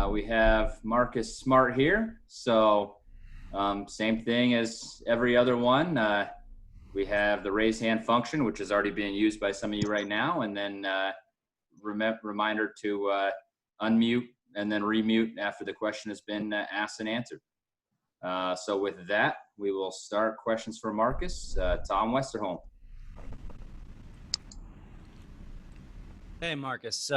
We have Marcus Smart here. So same thing as every other one. We have the raise hand function, which is already being used by some of you right now. And then reminder to unmute and then remute after the question has been asked and answered. So with that, we will start questions for Marcus. Tom Westerholm. Hey, Marcus.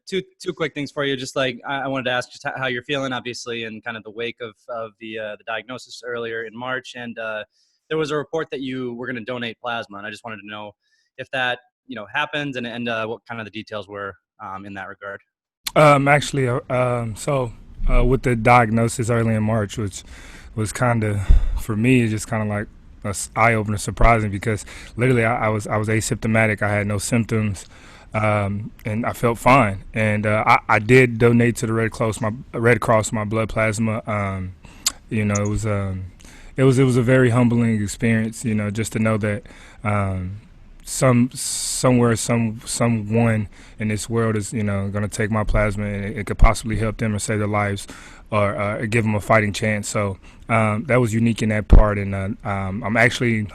Two quick things for you. Just like I wanted to ask just how you're feeling, obviously, in kind of the wake of the diagnosis earlier in March. And there was a report that you were going to donate plasma, and I just wanted to know if that happened and what kind of the details were in that regard. With the diagnosis early in March, which was kind of, for me, it's just kind of like an eye-opener, surprising, because literally I was asymptomatic. I had no symptoms. And I felt fine, and I did donate to the Red Cross my blood plasma. It was a very humbling experience, just to know that someone in this world is going to take my plasma, and it could possibly help them or save their lives, or give them a fighting chance. So that was unique in that part, and I'm actually,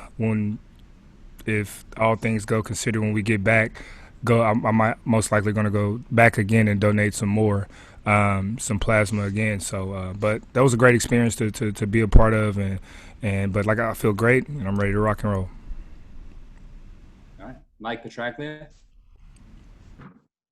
if all things go considered, when we get back. I'm most likely going to go back again and donate some more, some plasma again. So, but that was a great experience to be a part of, but like, I feel great and I'm ready to rock and roll. All right, Mike Petraglia.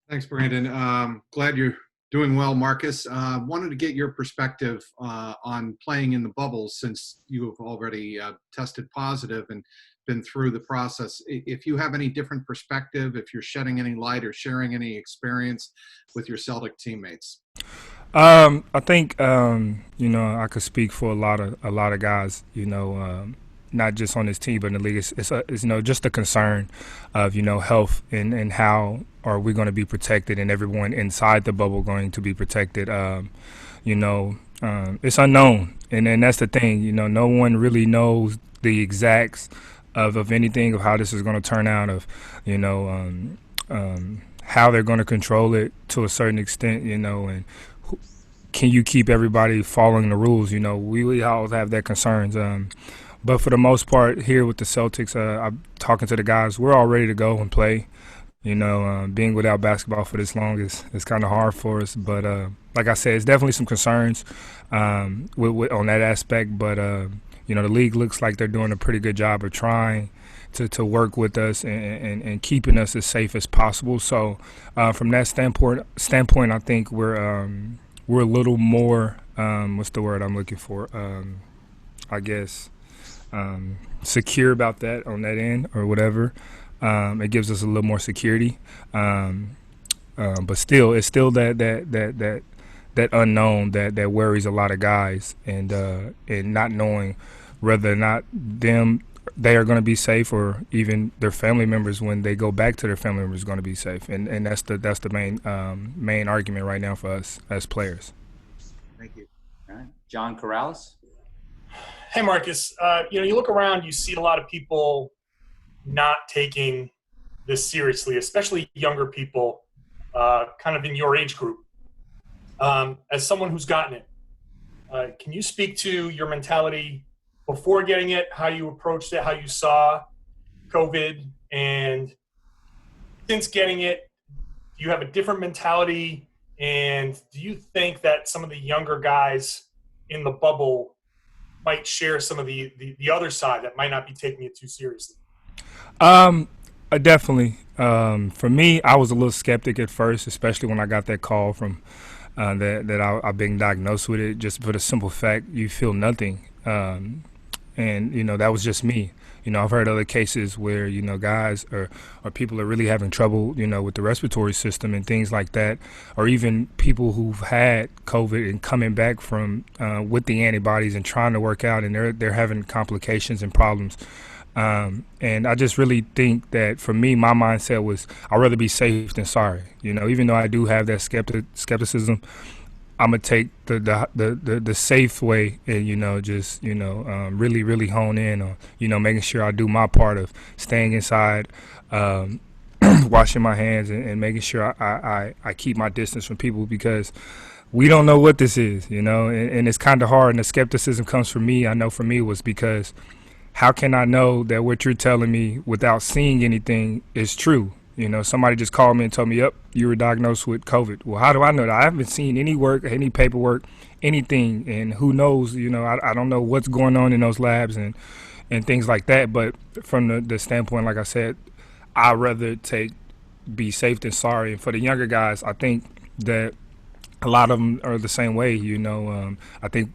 Thanks, Brandon. Glad you're doing well, Marcus. Wanted to get your perspective on playing in the bubble, since you have already tested positive and been through the process. If you have any different perspective, if you're shedding any light or sharing any experience with your Celtic teammates. I think I could speak for a lot of guys, not just on this team but in the league. It's just a concern of health and how are we going to be protected, and everyone inside the bubble going to be protected. It's unknown, and that's the thing. No one really knows the exacts of anything, of how this is going to turn out, of how they're going to control it to a certain extent, and can you keep everybody following the rules? We all have that concerns. But for the most part, here with the Celtics, I'm talking to the guys. We're all ready to go and play. Being without basketball for this long is kind of hard for us. But like I said, it's definitely some concerns on that aspect. But the league looks like they're doing a pretty good job of trying to work with us and keeping us as safe as possible. So from that standpoint, I think we're a little more what's the word I'm looking for? I guess secure about that on that end, or whatever. It gives us a little more security, but still, it's still that unknown that worries a lot of guys, and not knowing whether or not they are going to be safe, or even their family members, when they go back to their family members, going to be safe, and that's the main argument right now for us as players. Thank you. All right, John Corrales. Hey, Marcus. You look around, you see a lot of people not taking this seriously, especially younger people, kind of in your age group. As someone who's gotten it, can you speak to your mentality before getting it, how you approached it, how you saw COVID, and since getting it, do you have a different mentality? And do you think that some of the younger guys in the bubble might share some of the other side that might not be taking it too seriously? Definitely. For me, I was a little skeptic at first, especially when I got that call from that I've been diagnosed with it, just for the simple fact you feel nothing. And that was just me. I've heard other cases where, guys or people are really having trouble, with the respiratory system and things like that, or even people who've had COVID and coming back from with the antibodies and trying to work out, and they're having complications and problems. And I just really think that for me, my mindset was I'd rather be safe than sorry. Even though I do have that skepticism, I'm gonna take the safe way, and just really really hone in on making sure I do my part of staying inside, washing my hands, and making sure I keep my distance from people, because we don't know what this is, and it's kind of hard. And the skepticism comes from me. I know for me was because how can I know that what you're telling me without seeing anything is true? Somebody just called me and told me, yep, you were diagnosed with COVID. Well, how do I know that? I haven't seen any work, any paperwork, anything. And who knows, I don't know what's going on in those labs and things like that. But from the standpoint, like I said, I'd rather be safe than sorry. And for the younger guys, I think that a lot of them are the same way. I think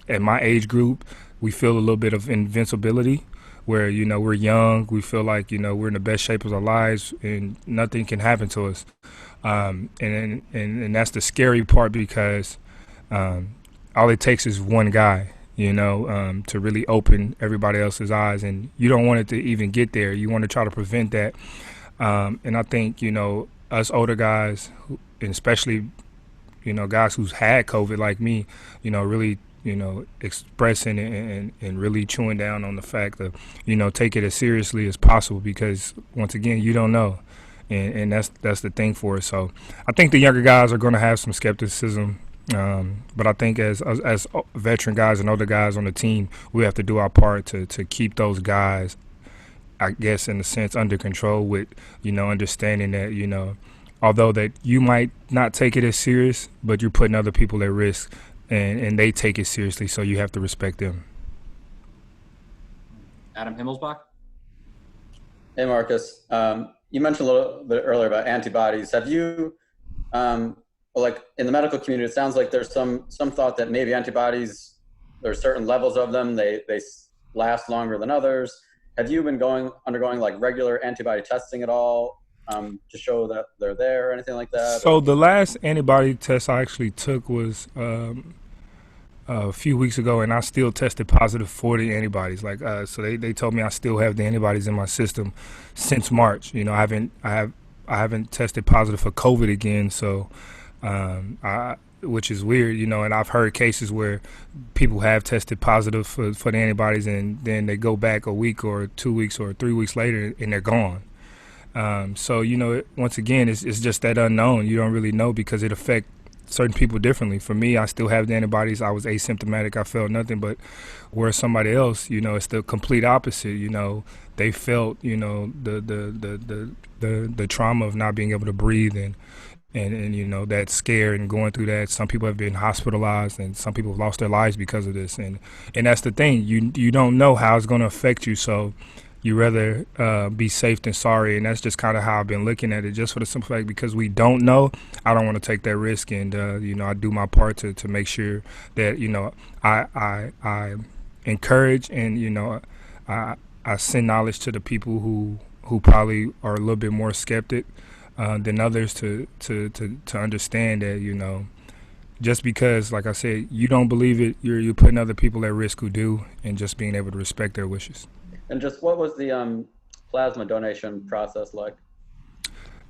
at my age group, we feel a little bit of invincibility where, we're young. We feel like, we're in the best shape of our lives and nothing can happen to us. And that's the scary part because all it takes is one guy, to really open everybody else's eyes. And you don't want it to even get there. You want to try to prevent that. And I think, us older guys, and especially, guys who's had COVID like me, really, expressing and really chewing down on the fact of, take it as seriously as possible because once again, you don't know. And that's the thing for us. So I think the younger guys are going to have some skepticism. But I think as veteran guys and older guys on the team, we have to do our part to keep those guys, I guess, in a sense, under control with, understanding that, although that you might not take it as serious, but you're putting other people at risk and they take it seriously. So you have to respect them. Adam Himmelsbach. Hey, Marcus. You mentioned a little bit earlier about antibodies. Have you, like in the medical community, it sounds like there's some thought that maybe antibodies, there's certain levels of them, they last longer than others. Have you been undergoing like regular antibody testing at all to show that they're there or anything like that? So the last antibody test I actually took was a few weeks ago, and I still tested positive for the antibodies. So they told me I still have the antibodies in my system since March. I haven't tested positive for COVID again. So, which is weird, and I've heard cases where people have tested positive for the antibodies and then they go back a week or 2 weeks or 3 weeks later and they're gone. So, once again, it's just that unknown. You don't really know because it affects certain people differently. For me, I still have the antibodies. I was asymptomatic. I felt nothing. But where somebody else, it's the complete opposite. They felt, the trauma of not being able to breathe and that scare and going through that. Some people have been hospitalized and some people have lost their lives because of this. And that's the thing. You don't know how it's going to affect you. So you rather be safe than sorry. And that's just kind of how I've been looking at it, just for the simple fact because we don't know. I don't want to take that risk. And, I do my part to make sure that, I encourage and, I send knowledge to the people who probably are a little bit more skeptic than others to understand that, just because, like I said, you don't believe it, you're putting other people at risk who do, and just being able to respect their wishes. And just what was the plasma donation process like?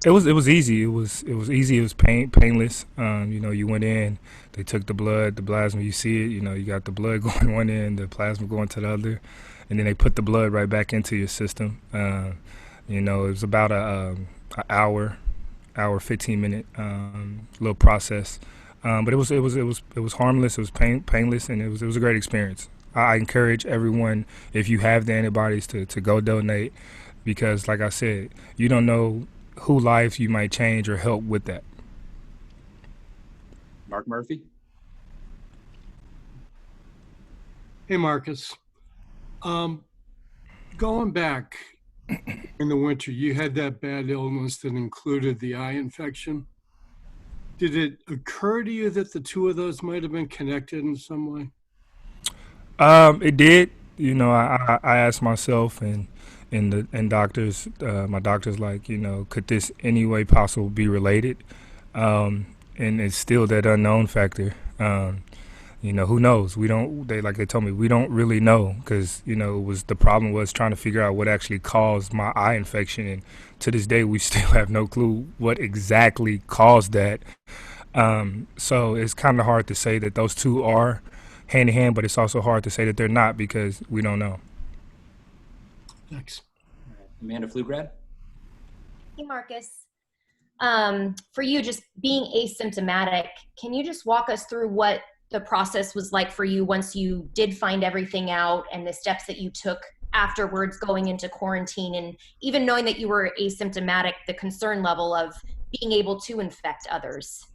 It was easy. It was easy. It was painless. You went in, they took the blood, the plasma. You see it. You got the blood going one end, the plasma going to the other, and then they put the blood right back into your system. It was about an hour 15-minute little process, but it was harmless. It was painless, and it was a great experience. I encourage everyone, if you have the antibodies, to go donate, because like I said, you don't know who lives you might change or help with that. Mark Murphy. Hey, Marcus. Going back in the winter, you had that bad illness that included the eye infection. Did it occur to you that the two of those might have been connected in some way? It did. I asked myself and doctors, my doctors, like, could this any way possible be related? And it's still that unknown factor. Who knows? They told me, we don't really know, because, the problem was trying to figure out what actually caused my eye infection. And to this day, we still have no clue what exactly caused that. So it's kind of hard to say that those two are hand in hand, but it's also hard to say that they're not, because we don't know. Thanks. Amanda Flugrad. Hey, Marcus. For you, just being asymptomatic, can you just walk us through what the process was like for you once you did find everything out, and the steps that you took afterwards going into quarantine, and even knowing that you were asymptomatic, the concern level of being able to infect others?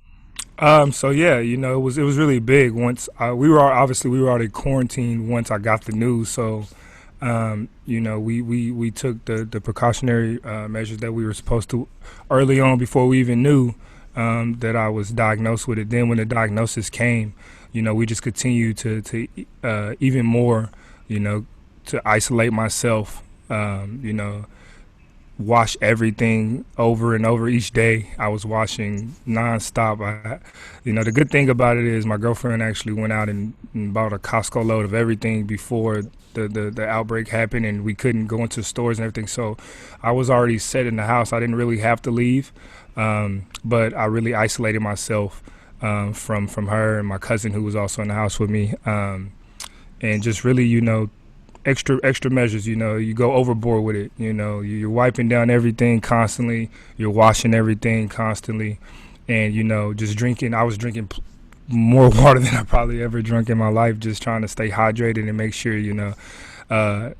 So yeah, it was really big once we were already quarantined once I got the news. So we took the precautionary measures that we were supposed to early on before we even knew that I was diagnosed with it. Then when the diagnosis came, we just continued to even more, to isolate myself, wash everything over and over each day. I was washing nonstop. The good thing about it is my girlfriend actually went out and bought a Costco load of everything before the outbreak happened, and we couldn't go into stores and everything. So I was already set in the house. I didn't really have to leave, but I really isolated myself from her and my cousin who was also in the house with me, and just really, extra measures. You go overboard with it. You're wiping down everything constantly, you're washing everything constantly, and just drinking. I was drinking more water than I probably ever drunk in my life, just trying to stay hydrated and make sure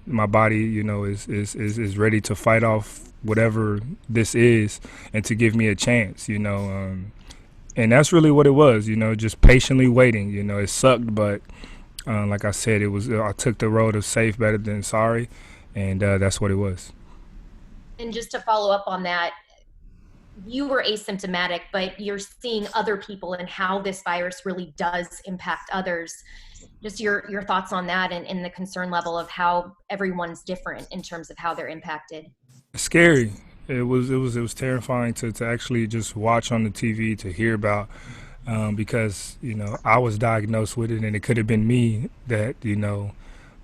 my body is ready to fight off whatever this is, and to give me a chance. And that's really what it was. Just patiently waiting. It sucked, but like I said, I took the road of safe better than sorry, and that's what it was. And just to follow up on that, you were asymptomatic, but you're seeing other people and how this virus really does impact others. Just your thoughts on that, and the concern level of how everyone's different in terms of how they're impacted. Scary. It was terrifying to actually just watch on the TV, to hear about. Because I was diagnosed with it, and it could have been me that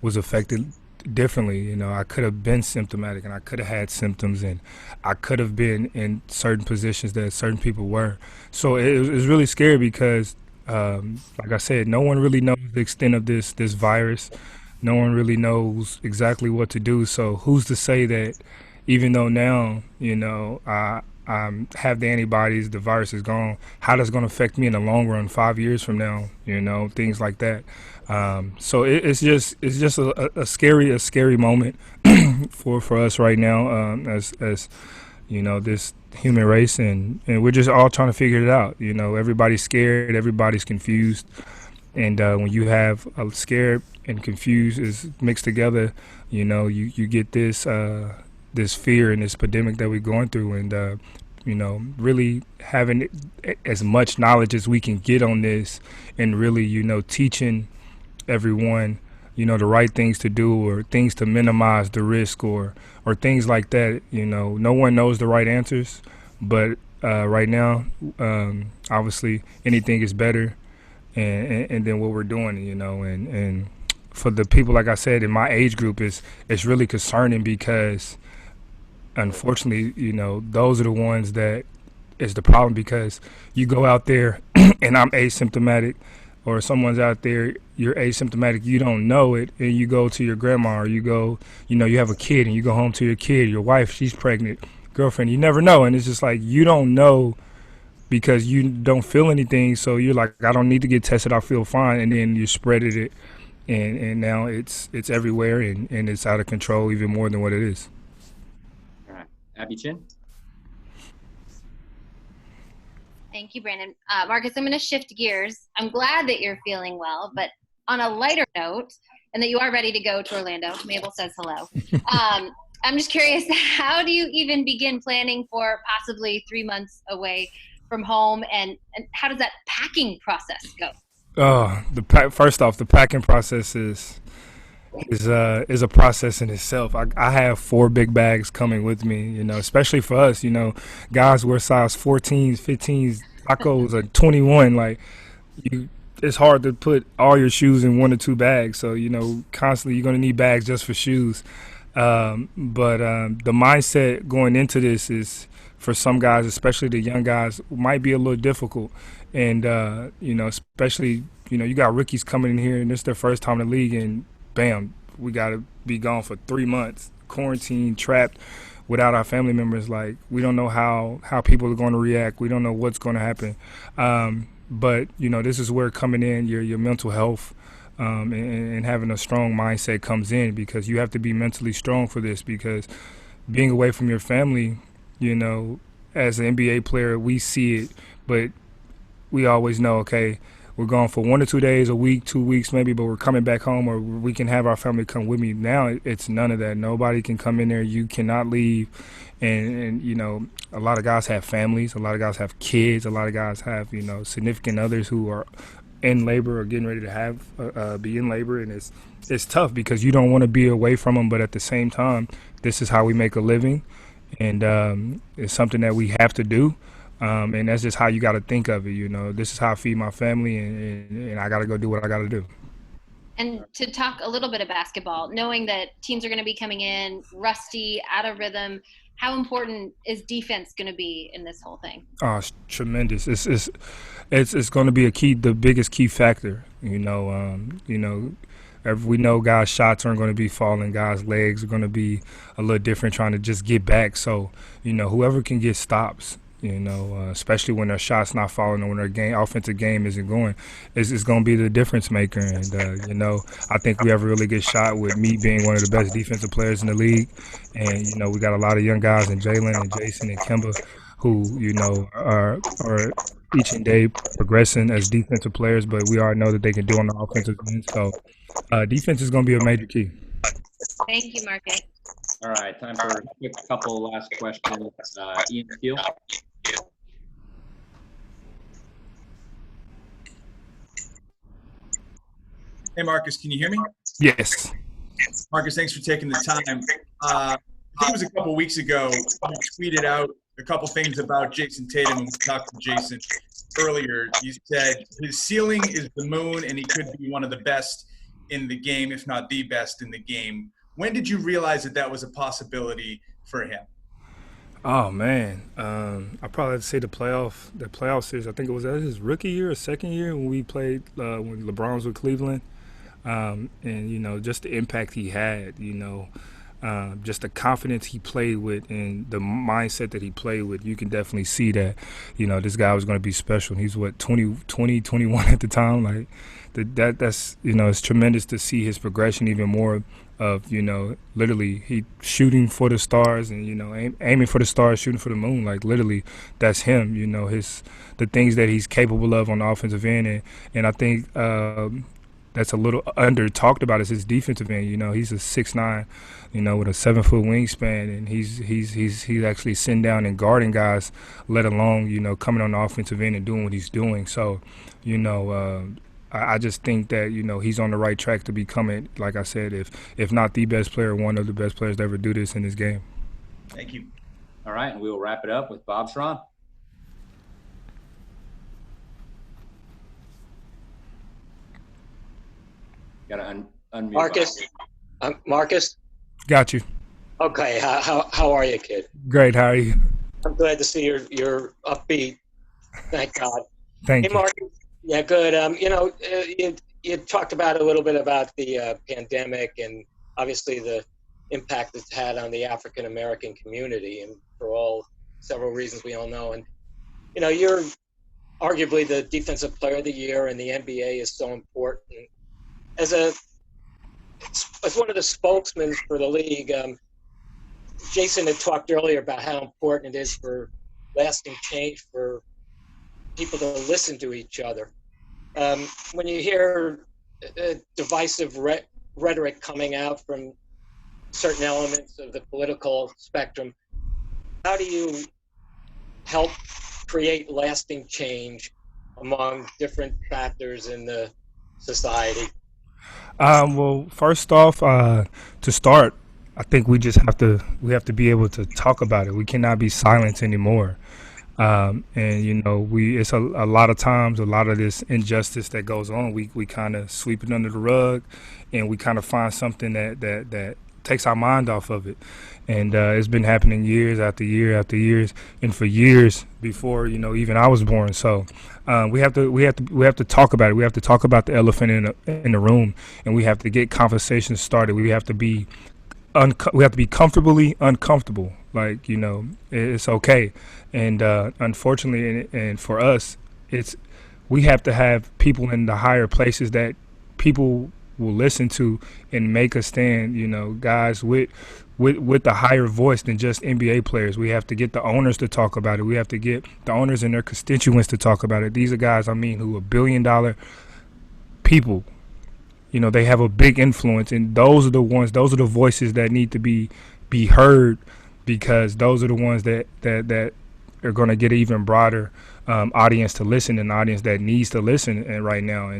was affected differently. I could have been symptomatic, and I could have had symptoms, and I could have been in certain positions that certain people were. So it was really scary because, like I said, no one really knows the extent of this virus. No one really knows exactly what to do. So who's to say that even though now I have the antibodies, the virus is gone, how that's going to affect me in the long run, 5 years from now, things like that. So it's just a scary moment for us right now, as this human race, and we're just all trying to figure it out. Everybody's scared, everybody's confused, and when you have a scared and confused is mixed together, you get this fear and this pandemic that we're going through, and really having as much knowledge as we can get on this, and really teaching everyone the right things to do, or things to minimize the risk, or things like that. No one knows the right answers, but right now, obviously anything is better and then what we're doing, and for the people, like I said, in my age group, it's really concerning, because unfortunately, those are the ones that is the problem, because you go out there and I'm asymptomatic, or someone's out there, you're asymptomatic, you don't know it, and you go to your grandma, or you go, you have a kid, and you go home to your kid, your wife, she's pregnant, girlfriend, you never know. And it's just like, you don't know because you don't feel anything. So you're like, I don't need to get tested, I feel fine. And then you spreaded it, and now it's everywhere, and it's out of control even more than what it is. Abby Chin. Thank you, Brandon. Marcus, I'm going to shift gears. I'm glad that you're feeling well, but on a lighter note, and that you are ready to go to Orlando. Mabel says hello. I'm just curious, how do you even begin planning for possibly 3 months away from home, and how does that packing process go? First off, the packing process is a process in itself. I have 4 big bags coming with me, especially for us, guys wear size 14s, 15s, tacos are 21. Like, it's hard to put all your shoes in 1 or 2 bags. So, constantly you're going to need bags just for shoes. But the mindset going into this is, for some guys, especially the young guys, might be a little difficult. And, especially, you got rookies coming in here and it's their first time in the league, and bam, we got to be gone for 3 months, quarantine, trapped without our family members, like we don't know how people are going to react. We don't know what's going to happen. But this is where coming in your mental health and having a strong mindset comes in, because you have to be mentally strong for this, because being away from your family, as an NBA player, we see it, but we always know, okay, we're gone for 1 or 2 days, a week, 2 weeks maybe, but we're coming back home, or we can have our family come with me. Now it's none of that. Nobody can come in there. You cannot leave. And a lot of guys have families. A lot of guys have kids. A lot of guys have, significant others who are in labor or getting ready to have be in labor. And it's tough because you don't want to be away from them, but at the same time, this is how we make a living. And it's something that we have to do. And that's just how you got to think of it. This is how I feed my family, and I got to go do what I got to do. And to talk a little bit of basketball, knowing that teams are going to be coming in rusty, out of rhythm, how important is defense going to be in this whole thing? Oh, it's tremendous. It's going to be the biggest key factor. We know guys' shots aren't going to be falling. Guys' legs are going to be a little different, trying to just get back. So, whoever can get stops, especially when their shot's not falling or when their offensive game isn't going, is going to be the difference maker. And, I think we have a really good shot with me being one of the best defensive players in the league. And, we got a lot of young guys in Jalen and Jason and Kemba who, are each and day progressing as defensive players, but we already know that they can do on the offensive end. So defense is going to be a major key. Thank you, Marcus. All right, time for a quick couple last questions. Ian Steele. Hey, Marcus, can you hear me? Yes. Marcus, thanks for taking the time. I think it was a couple weeks ago, you tweeted out a couple things about Jason Tatum, and we talked to Jason earlier. You said his ceiling is the moon, and he could be one of the best in the game, if not the best in the game. When did you realize that was a possibility for him? Oh man, I probably have to say the playoff series. I think it was his rookie year or second year when we played when LeBron was with Cleveland, and just the impact he had. Just the confidence he played with and the mindset that he played with. You can definitely see that this guy was going to be special. And he's 21 at the time. Like that's it's tremendous to see his progression even more. Of literally he shooting for the stars and aiming for the stars, shooting for the moon. Like literally that's him. The things that he's capable of on the offensive end, and I think that's a little under talked about is his defensive end. He's a 6'9", with a 7-foot wingspan, and he's actually sitting down and guarding guys, let alone coming on the offensive end and doing what he's doing. So I just think that he's on the right track to becoming, like I said, if not the best player, one of the best players to ever do this in this game. Thank you. All right, and we will wrap it up with Bob Schramm. Got to unmute. Marcus. Marcus. Got you. Okay. How are you, kid? Great. How are you? I'm glad to see you're upbeat. Thank God. Thank you. Marcus. Yeah, good. You talked about a little bit about the pandemic and obviously the impact it's had on the African American community, and for several reasons we all know. And you're arguably the defensive player of the year, and the NBA is so important. As one of the spokesmen for the league, Jason had talked earlier about how important it is for lasting change for people to listen to each other. When you hear divisive rhetoric coming out from certain elements of the political spectrum, how do you help create lasting change among different factors in the society? Well, first off, to start, I think we have to be able to talk about it. We cannot be silent anymore. And it's a lot of times, a lot of this injustice that goes on, we kind of sweep it under the rug, and we kind of find something that takes our mind off of it. And it's been happening years after year after years, and for years before even I was born. So we have to talk about it. We have to talk about the elephant in the room, and we have to get conversations started. We have to be comfortably uncomfortable. Like, you know, it's okay. And unfortunately, and for us, we have to have people in the higher places that people will listen to and make a stand, you know, guys with the higher voice than just NBA players. We have to get the owners to talk about it. We have to get the owners and their constituents to talk about it. These are guys, I mean, who are billion-dollar people. You know, they have a big influence, and those are the voices that need to be heard, because those are the ones that are going to get an even broader audience to listen, an audience that needs to listen right now.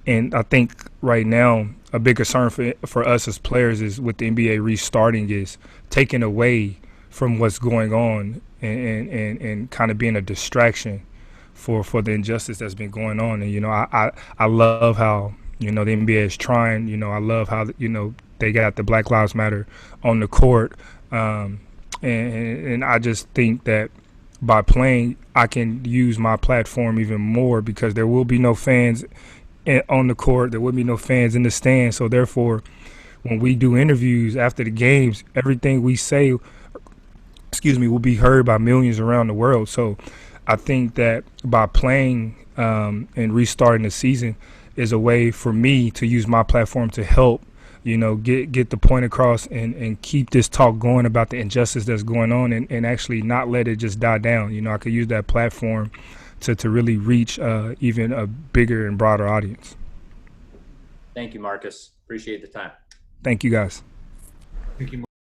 And I think right now a big concern for us as players is with the NBA restarting is taking away from what's going on and kind of being a distraction for the injustice that's been going on. And, you know, I love how, you know, the NBA is trying. You know, I love how, you know, they got the Black Lives Matter on the court. And I just think that by playing, I can use my platform even more, because there will be no fans on the court. There will be no fans in the stands. So therefore, when we do interviews after the games, everything we say, will be heard by millions around the world. So I think that by playing and restarting the season is a way for me to use my platform to help, you know, get the point across and keep this talk going about the injustice that's going on, and actually not let it just die down. You know, I could use that platform to really reach even a bigger and broader audience. Thank you, Marcus. Appreciate the time. Thank you, guys. Thank you.